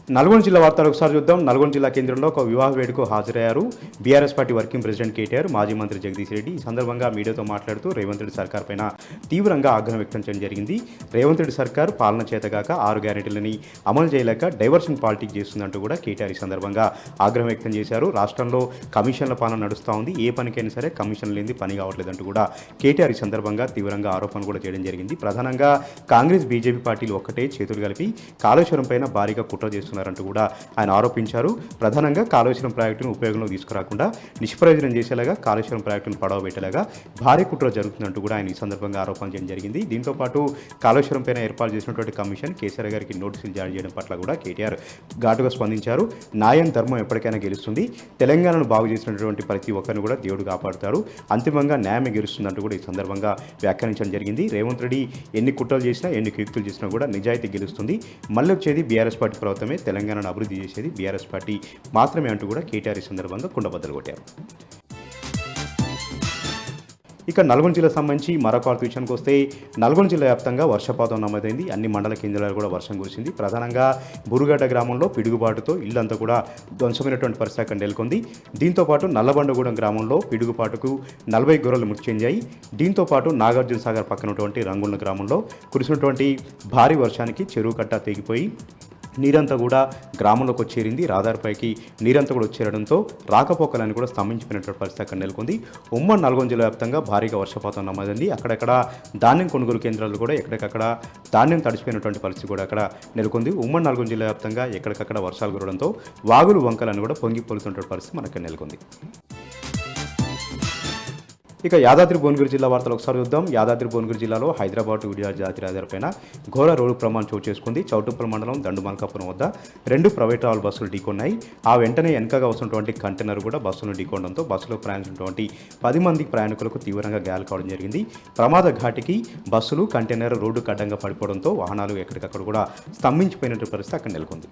నల్గొండ జిల్లా వార్తలు ఒకసారి చూద్దాం. నల్గొండ జిల్లా కేంద్రంలో ఒక వివాహ వేడుకకు హాజరయ్యారు BRS party working president KTR, మాజీ మంత్రి జగదీష్ రెడ్డి. ఈ సందర్భంగా మీడియాతో మాట్లాడుతూ రేవంత్ రెడ్డి సర్కార్ పైన తీవ్రంగా ఆగ్రహం వ్యక్తం చేయడం జరిగింది. రేవంత్ రెడ్డి సర్కార్ పాలన చేతగాక 6 గ్యారెంటీలని అమలు చేయలేక డైవర్షన్ పాలిటిక్స్ చేస్తుందంటూ కూడా కేటీఆర్ ఈ సందర్భంగా ఆగ్రహం వ్యక్తం చేశారు. రాష్ట్రంలో కమిషన్ల పాలన నడుస్తూ ఉంది, ఏ పనికైనా సరే కమిషన్ లేని పని కావట్లేదంటూ కూడా కేటీఆర్ ఈ సందర్భంగా తీవ్రంగా ఆరోపణలు కూడా చేయడం జరిగింది. ప్రధానంగా కాంగ్రెస్ బీజేపీ పార్టీలు ఒక్కటే చేతులు కలిపి కాళేశ్వరం పైన భారీగా కుట్ర చేస్తున్నారంటూ కూడా ఆయన ఆరోపించారు. ప్రధానంగా కాళేశ్వరం ప్రాజెక్టును ఉపయోగంలోకి తీసుకురాకుండా నిష్ప్రయోజనం చేసేలాగా కాళేశ్వరం ప్రాజెక్టును పడవబెట్టేలాగా భారీ కుట్ర జరుగుతుందంటూ కూడా ఆయన ఈ సందర్భంగా ఆరోపణ చేయడం జరిగింది. దీంతోపాటు కాళేశ్వరం పైన ఏర్పాటు చేసినటువంటి కమిషన్ కేసీఆర్ గారికి నోటీసులు జారీ చేయడం పట్ల కూడా కేటీఆర్ ఘాటుగా స్పందించారు. న్యాయం ధర్మం ఎప్పటికైనా గెలుస్తుంది, తెలంగాణను బాగు చేసినటువంటి ప్రతి ఒక్కరిని కూడా దేవుడు కాపాడుతారు, అంతిమంగా న్యాయమే గెలుస్తుందంటూ కూడా ఈ సందర్భంగా వ్యాఖ్యానించడం జరిగింది. రేవంత్ రెడ్డి ఎన్ని కుట్రలు చేసినా ఎన్ని కీర్తులు చేసినా కూడా నిజాయితీ గెలుస్తుంది, మళ్ళీ వచ్చేది బీఆర్ఎస్ పార్టీ ప్రభుత్వమే, తెలంగాణను అభివృద్ధి చేసేది బీఆర్ఎస్ పార్టీ మాత్రమే అంటూ కూడా కేటీఆర్ ఈ సందర్భంగా కుండబద్దలు కొట్టారు. ఇక నల్గొండ జిల్లా సంబంధించి మరొక వార్త విషయానికి వస్తే నల్గొండ జిల్లా వ్యాప్తంగా వర్షపాతం నమోదైంది. అన్ని మండల కేంద్రాలు కూడా వర్షం కురిసింది. ప్రధానంగా బురుగడ్డ గ్రామంలో పిడుగుపాటుతో ఇల్లంతా కూడా ధ్వంసమైనటువంటి పరిస్థితి అక్కడ నెలకొంది. దీంతోపాటు నల్లబండగూడెం గ్రామంలో పిడుగుపాటుకు 40 గొర్రెలు మృతి చెందాయి. దీంతోపాటు నాగార్జున సాగర్ పక్కనటువంటి రంగుల గ్రామంలో కురిసినటువంటి భారీ వర్షానికి చెరువు కట్ట తెగిపోయి నీరంతా కూడా గ్రామంలోకి వచ్చేరింది. రహదారిపైకి నీరంతా కూడా వచ్చేయడంతో రాకపోకలని కూడా స్తంభించిపోయినటువంటి పరిస్థితి అక్కడ నెలకొంది. ఉమ్మడి నల్గొండ జిల్లా వ్యాప్తంగా భారీగా వర్షపాతం నమోదైంది. అక్కడక్కడ ధాన్యం కొనుగోలు కేంద్రాలు కూడా ఎక్కడికక్కడ ధాన్యం తడిచిపోయినటువంటి పరిస్థితి కూడా అక్కడ నెలకొంది. ఉమ్మడి నల్గొండ జిల్లా వ్యాప్తంగా ఎక్కడికక్కడ వర్షాలు కురవడంతో వాగులు వంకలను కూడా పొంగి పొలుతున్నటువంటి పరిస్థితి మనకు నెలకొంది. ఇక యాదాద్రి భువనగిరి జిల్లా వార్తలు ఒకసారి చూద్దాం. యాదాద్రి భువనగిరి జిల్లాలో హైదరాబాద్ విడియార్ జాతీయ రహదారిపైన ఘోర రోడ్డు ప్రమాదం చోటు చేసుకుంది. చౌటుప్పల్ మండలం దండుమల్కాపురం వద్ద 2 ప్రైవేట్ ట్రావెల్ బస్సులు ఢీకొన్నాయి. ఆ వెంటనే వెనకగా వస్తున్నటువంటి కంటైనర్ కూడా బస్సును ఢీకొనడంతో బస్సులో ప్రయాణించినటువంటి 10 మంది ప్రయాణికులకు తీవ్రంగా గాయాలు కావడం జరిగింది. ప్రమాద ఘాటికి బస్సులు కంటైనర్ రోడ్డుకు అడ్డంగా పడిపోవడంతో వాహనాలు ఎక్కడికక్కడ కూడా స్తంభించిపోయినటువంటి పరిస్థితి అక్కడ నెలకొంది.